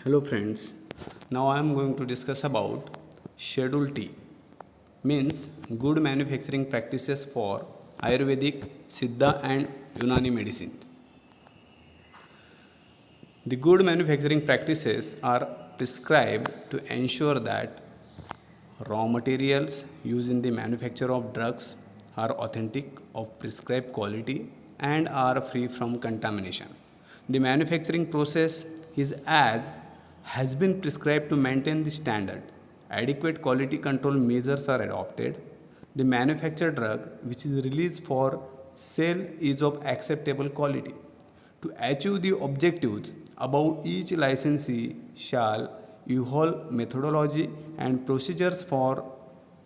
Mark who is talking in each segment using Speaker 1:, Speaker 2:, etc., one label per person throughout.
Speaker 1: Hello friends, now I am going to discuss about Schedule T, means good manufacturing practices for Ayurvedic, Siddha and Unani medicine. The good manufacturing practices are prescribed to ensure that raw materials used in the manufacture of drugs are authentic, of prescribed quality, and are free from contamination. The manufacturing process is as has been prescribed to maintain the standard. Adequate quality control measures are adopted. The manufactured drug which is released for sale is of acceptable quality. To achieve the objectives above, each licensee shall evolve methodology and procedures for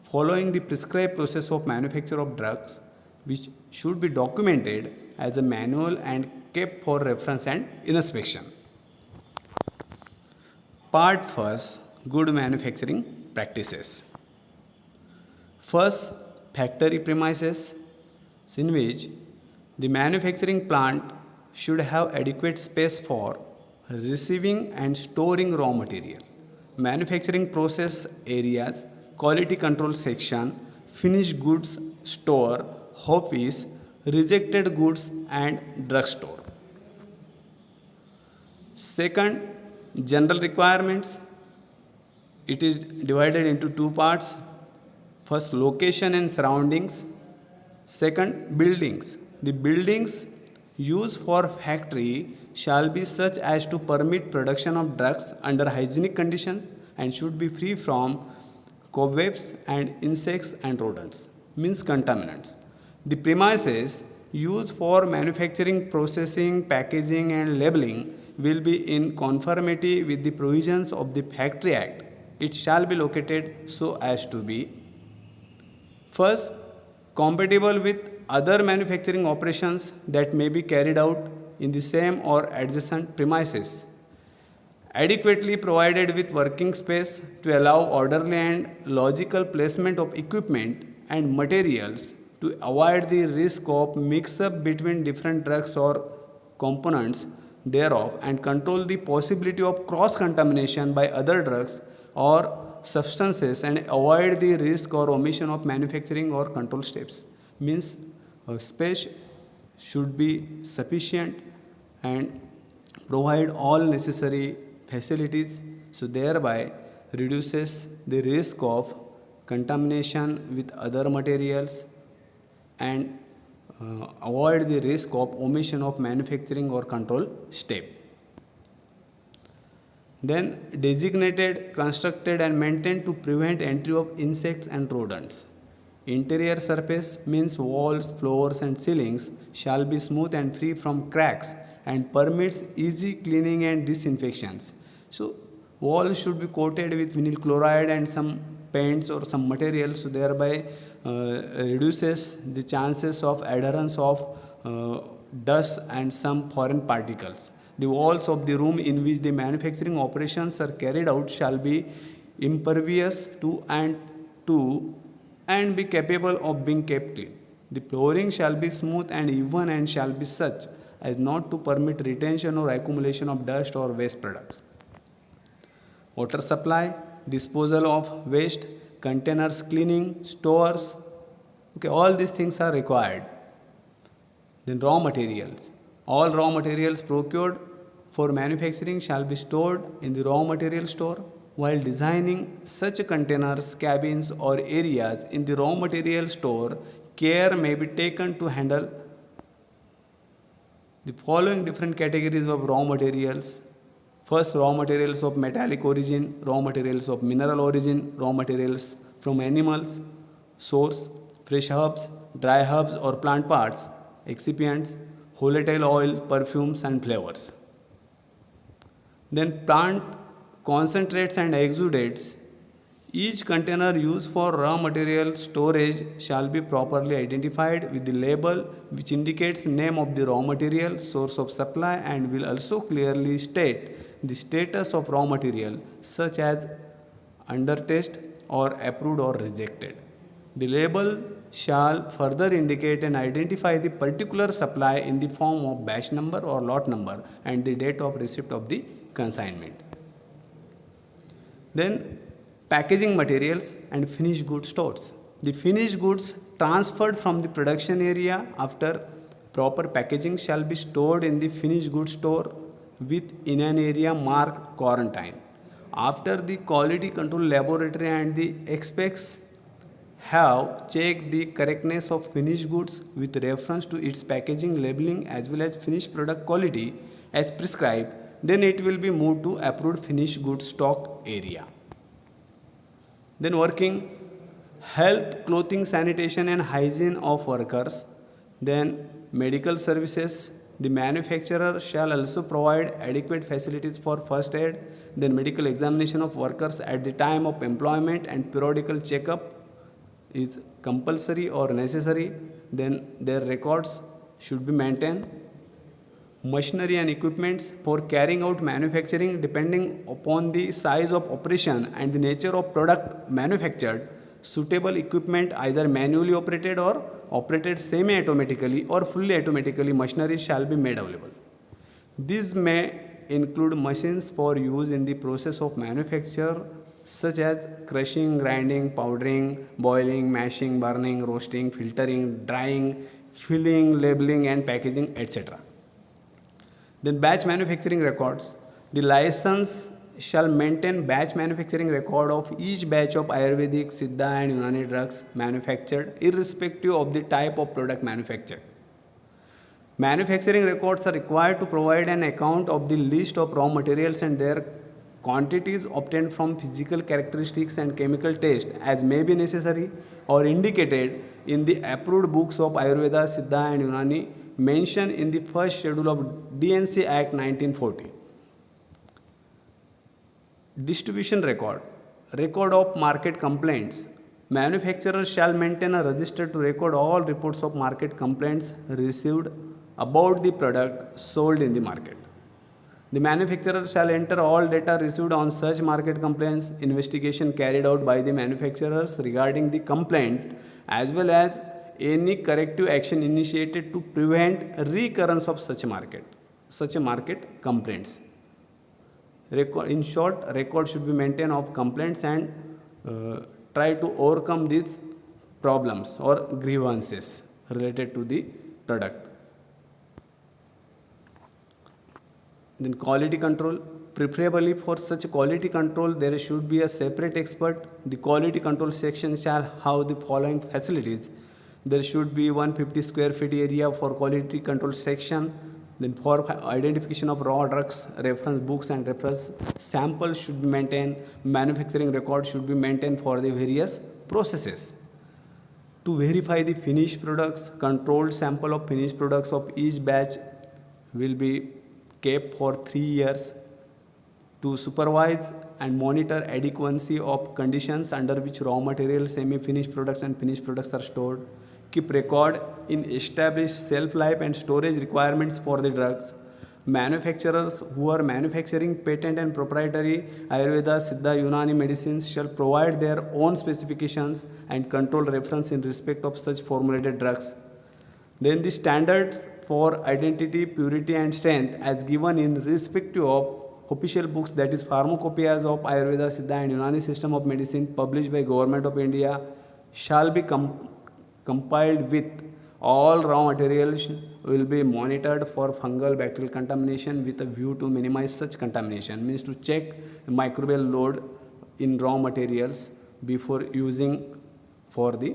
Speaker 1: following the prescribed process of manufacture of drugs, which should be documented as a manual and kept for reference and inspection. Part first, good manufacturing practices. First, factory premises, in which the manufacturing plant should have adequate space for receiving and storing raw material. Manufacturing process areas, quality control section, finished goods store, office, rejected goods and drugstore. Second, general requirements. It is divided into two parts. First, location and surroundings. Second, buildings. The buildings used for factory shall be such as to permit production of drugs under hygienic conditions and should be free from cobwebs and insects and rodents, means contaminants. The premises used for manufacturing, processing, packaging and labeling will be in conformity with the provisions of the Factory Act. It shall be located so as to be first, compatible with other manufacturing operations that may be carried out in the same or adjacent premises. Adequately provided with working space to allow orderly and logical placement of equipment and materials to avoid the risk of mix-up between different drugs or components thereof and control the possibility of cross-contamination by other drugs or substances and avoid the risk or omission of manufacturing or control steps. Means space should be sufficient and provide all necessary facilities, so thereby reduces the risk of contamination with other materials and avoid the risk of omission of manufacturing or control step. Then designated, constructed and maintained to prevent entry of insects and rodents. Interior surface means walls, floors and ceilings shall be smooth and free from cracks and permits easy cleaning and disinfections. So walls should be coated with vinyl chloride and some paints or some materials, so thereby reduces the chances of adherence of dust and some foreign particles. The walls of the room in which the manufacturing operations are carried out shall be impervious to and be capable of being kept clean. The flooring shall be smooth and even and shall be such as not to permit retention or accumulation of dust or waste products. Water supply, disposal of waste, containers cleaning, stores, okay, all these things are required. Then raw materials. All raw materials procured for manufacturing shall be stored in the raw material store. While designing such containers, cabins or areas in the raw material store, care may be taken to handle the following different categories of raw materials. First, raw materials of metallic origin, raw materials of mineral origin, raw materials from animals, source, fresh herbs, dry herbs or plant parts, excipients, volatile oil, perfumes and flavors. Then plant concentrates and exudates. Each container used for raw material storage shall be properly identified with the label which indicates name of the raw material, source of supply and will also clearly state the status of raw material such as under test or approved or rejected. The label shall further indicate and identify the particular supply in the form of batch number or lot number and the date of receipt of the consignment. Then packaging materials and finished goods stores. The finished goods transferred from the production area after proper packaging shall be stored in the finished goods store in an area marked quarantine. After the quality control laboratory and the experts have checked the correctness of finished goods with reference to its packaging, labeling as well as finished product quality as prescribed, then it will be moved to approved finished goods stock area. Then working health, clothing, sanitation and hygiene of workers. Then medical services. The manufacturer shall also provide adequate facilities for first aid, then medical examination of workers at the time of employment and periodical checkup is compulsory or necessary. Then their records should be maintained. Machinery and equipments for carrying out manufacturing depending upon the size of operation and the nature of product manufactured. Suitable equipment either manually operated or operated semi-automatically or fully automatically machinery shall be made available. These may include machines for use in the process of manufacture such as crushing, grinding, powdering, boiling, mashing, burning, roasting, filtering, drying, filling, labeling and packaging, etc. Then batch manufacturing records. The license shall maintain batch manufacturing record of each batch of Ayurvedic, Siddha and Unani drugs manufactured irrespective of the type of product manufactured. Manufacturing records are required to provide an account of the list of raw materials and their quantities obtained from physical characteristics and chemical test as may be necessary or indicated in the approved books of Ayurveda, Siddha and Unani mentioned in the first schedule of DNC Act 1940. Distribution record. Record of market complaints. Manufacturers shall maintain a register to record all reports of market complaints received about the product sold in the market. The manufacturer shall enter all data received on such market complaints, investigation carried out by the manufacturers regarding the complaint, as well as any corrective action initiated to prevent recurrence of such market complaints. In short, record should be maintained of complaints and try to overcome these problems or grievances related to the product. Then quality control. Preferably for such quality control, there should be a separate expert. The quality control section shall have the following facilities. There should be 150 square feet area for quality control section. Then for identification of raw drugs, reference books and reference samples should be maintained. Manufacturing records should be maintained for the various processes. To verify the finished products, controlled sample of finished products of each batch will be kept for 3 years. To supervise and monitor adequacy of conditions under which raw materials, semi-finished products and finished products are stored. Keep record in established shelf life and storage requirements for the drugs. Manufacturers who are manufacturing patent and proprietary Ayurveda, Siddha, Unani medicines shall provide their own specifications and control reference in respect of such formulated drugs. Then the standards for identity, purity and strength as given in respect of official books, that is pharmacopoeias of Ayurveda, Siddha and Unani system of medicine published by Government of India shall be compiled with. All raw materials will be monitored for fungal bacterial contamination with a view to minimize such contamination, means to check the microbial load in raw materials before using for the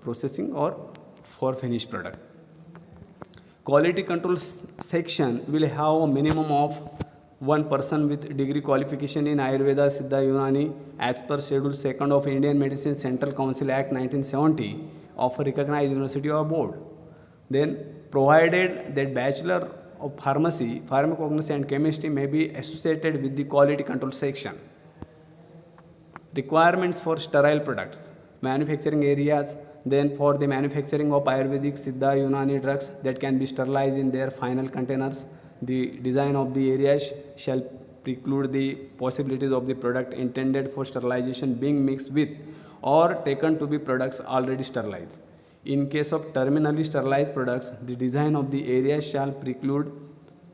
Speaker 1: processing or for finished product. Quality control section will have a minimum of one person with degree qualification in Ayurveda, Siddha, Unani as per Schedule 2nd of Indian Medicine Central Council Act 1970 of a recognized university or board. Then provided that Bachelor of Pharmacy, Pharmacognosy and Chemistry may be associated with the quality control section. Requirements for sterile products. Manufacturing areas. Then for the manufacturing of Ayurvedic, Siddha, Unani drugs that can be sterilized in their final containers, the design of the areas shall preclude the possibilities of the product intended for sterilization being mixed with or taken to be products already sterilized. In case of terminally sterilized products, the design of the area shall preclude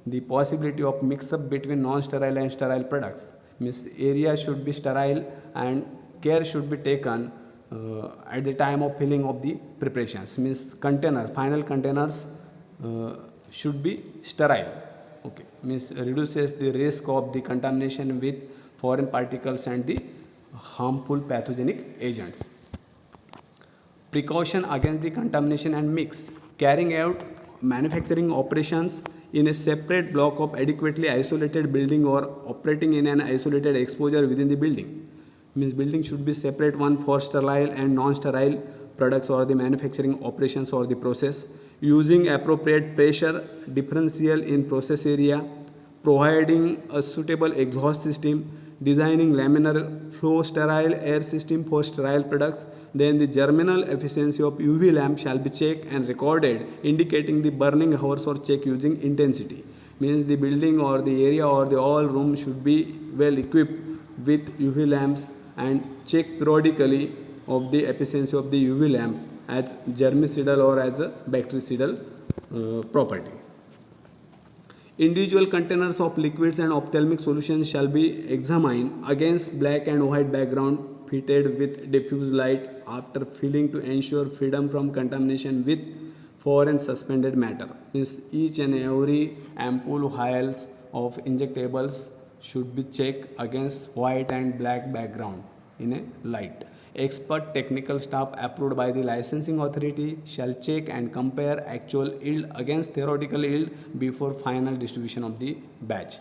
Speaker 1: the possibility of mix-up between non-sterile and sterile products. means area should be sterile and care should be taken at the time of filling of the preparations, means container final containers should be sterile. Okay, means reduces the risk of the contamination with foreign particles and the harmful pathogenic agents. Precaution against the contamination and mix. Carrying out manufacturing operations in a separate block of adequately isolated building or operating in an isolated exposure within the building. Means building should be separate one for sterile and non-sterile products or the manufacturing operations or the process. Using appropriate pressure differential in process area, providing a suitable exhaust system, designing laminar flow sterile air system for sterile products. Then the germinal efficiency of UV lamp shall be checked and recorded, indicating the burning hours or check using intensity. Means the building or the area or the all room should be well equipped with UV lamps and check periodically of the efficiency of the UV lamp as germicidal or as a bactericidal property. Individual containers of liquids and ophthalmic solutions shall be examined against black and white background fitted with diffuse light after filling to ensure freedom from contamination with foreign suspended matter. Means each and every ampoule vials of injectables should be checked against white and black background in a light. Expert technical staff approved by the licensing authority shall check and compare actual yield against theoretical yield before final distribution of the batch.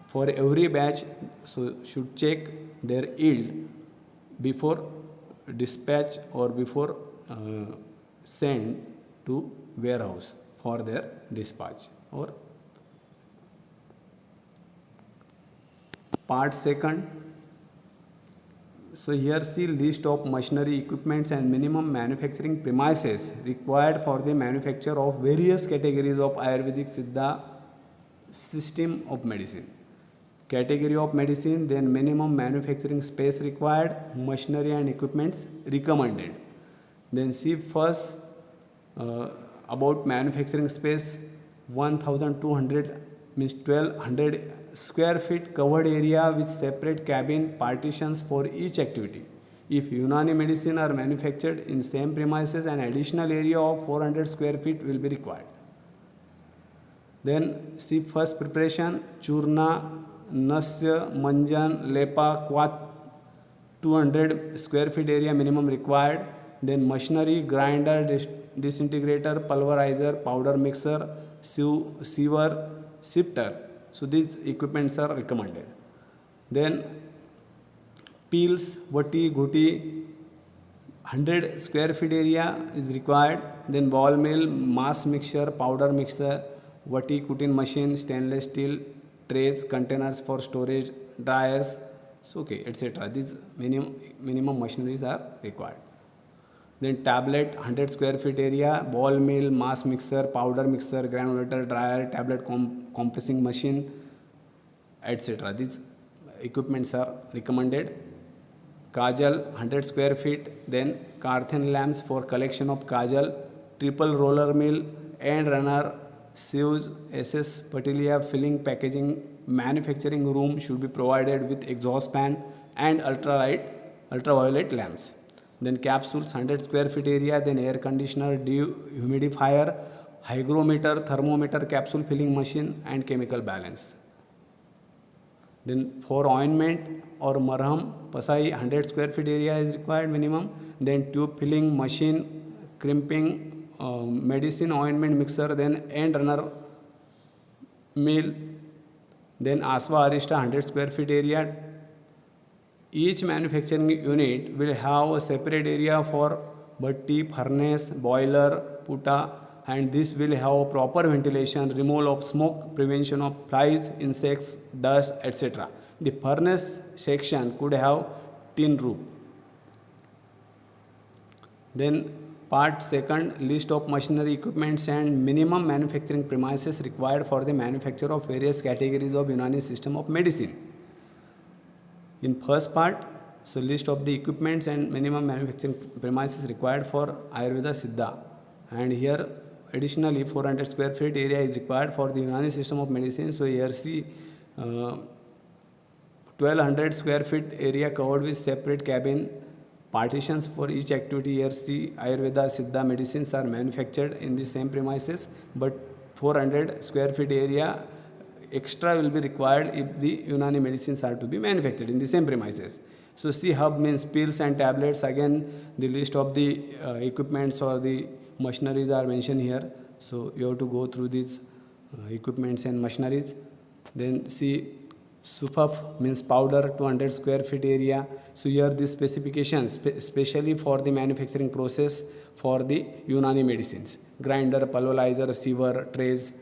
Speaker 1: For every batch, so should check their yield before dispatch or before send to warehouse for their dispatch. Or part second. So here see list of machinery, equipments and minimum manufacturing premises required for the manufacture of various categories of Ayurvedic Siddha system of medicine. Category of medicine, then minimum manufacturing space required, machinery and equipments recommended. Then see first about manufacturing space. 1200 means 1200 square feet covered area with separate cabin partitions for each activity. If Unani medicine are manufactured in same premises, an additional area of 400 square feet will be required. Then see first preparation, churna, nasya, manjan, lepa, quat, 200 square feet area minimum required. Then machinery, grinder, disintegrator, pulverizer, powder mixer, siever, sifter. So these equipments are recommended. Then peels, vati, ghuti, 100 square feet area is required. Then ball mill, mass mixture, powder mixture, vati, cutting machine, stainless steel, trays, containers for storage, dryers, so okay, etc. These minimum machineries are required. Then tablet, 100 square feet area, ball mill, mass mixer, powder mixer, granulator, dryer, tablet compressing machine, etc. These equipments are recommended. Kajal, 100 square feet, then Carthen lamps for collection of kajal, triple roller mill, end runner, sieves, SS, patilia, filling, packaging, manufacturing room should be provided with exhaust fan and ultraviolet lamps. Then capsules, 100 square feet area, then air conditioner, dehumidifier, hygrometer, thermometer, capsule filling machine and chemical balance. Then for ointment or marham, pasai, 100 square feet area is required minimum. Then tube filling machine, crimping, medicine ointment mixer, then end runner mill. Then aswa arista, 100 square feet area. Each manufacturing unit will have a separate area for bhatti, furnace, boiler, puta, and this will have proper ventilation, removal of smoke, prevention of flies, insects, dust, etc. The furnace section could have tin roof. Then part second, list of machinery, equipments and minimum manufacturing premises required for the manufacture of various categories of Unani system of medicine. In first part, so list of the equipments and minimum manufacturing premises required for Ayurveda Siddha, and here additionally 400 square feet area is required for the Unani system of medicine. So here see 1200 square feet area covered with separate cabin partitions for each activity. Here see Ayurveda, Siddha medicines are manufactured in the same premises, but 400 square feet area extra will be required if the Unani medicines are to be manufactured in the same premises. So see, hub means pills and tablets. Again, the list of the equipments or the machineries are mentioned here. So you have to go through these equipments and machineries. Then see, SUPAF means powder, 200 square feet area. So here the specifications, especially for the manufacturing process for the Unani medicines: grinder, pulverizer, sieve, trays,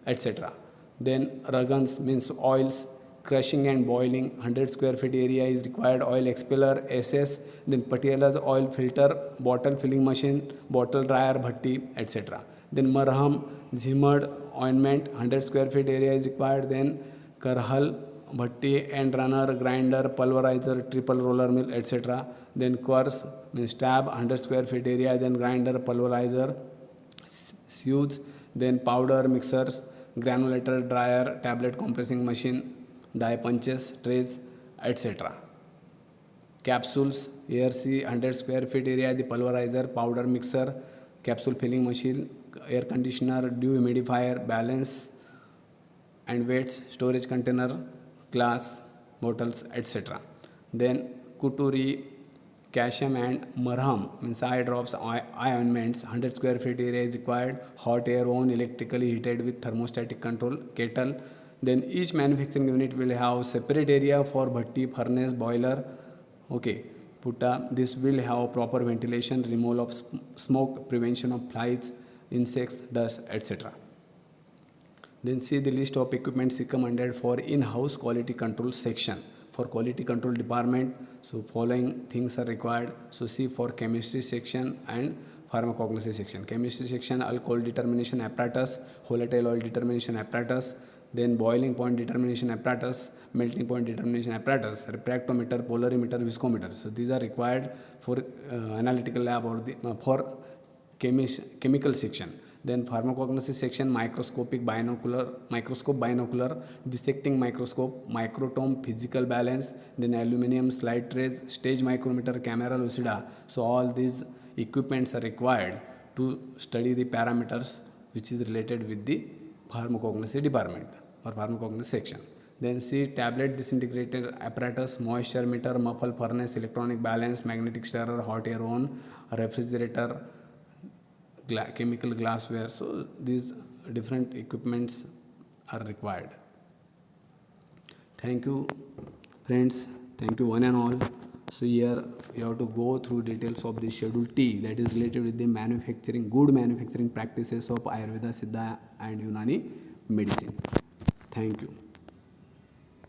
Speaker 1: etc. Then Ragans means oils, crushing and boiling, 100 square feet area is required. Oil expeller, SS. Then Patiala's oil filter, bottle filling machine, bottle dryer, bhatti, etc. Then Marham, Zimmered ointment, 100 square feet area is required. Then Karhal, bhatti and runner, grinder, pulverizer, triple roller mill, etc. Then Quartz means tab, 100 square feet area. Then grinder, pulverizer, sieves. Then powder mixers, granulator, dryer, tablet compressing machine, die punches, trays, etc. Capsules, ARC, 100 square feet area, the pulverizer, powder mixer, capsule filling machine, air conditioner, dehumidifier, balance and weights, storage container, glass, bottles, etc. Then Kuturi, Calcium and Marham means eye drops, eye ointments, 100 square feet area is required. Hot air oven, electrically heated with thermostatic control, kettle. Then each manufacturing unit will have separate area for bhatti, furnace, boiler. Okay, Putta, this will have proper ventilation, removal of smoke, prevention of flies, insects, dust, etc. Then see the list of equipments recommended for in-house quality control section. For quality control department, so following things are required. So see, for chemistry section and pharmacognosy section. Chemistry section, alcohol determination apparatus, volatile oil determination apparatus, then boiling point determination apparatus, melting point determination apparatus, refractometer, polarimeter, viscometer. So these are required for analytical lab or for chemical section. Then pharmacognosy section, microscope, binocular, dissecting microscope, microtome, physical balance, then aluminum slide trays, stage micrometer, camera lucida. So all these equipments are required to study the parameters which is related with the pharmacognosy department or pharmacognosy section. Then see tablet disintegrator apparatus, moisture meter, muffle, furnace, electronic balance, magnetic stirrer, hot air oven, refrigerator, chemical glassware. So these different equipments are required. Thank you friends, thank you one and all. So here you have to go through details of the schedule T, that is related with the good manufacturing practices of Ayurveda, Siddha and Unani medicine. Thank you.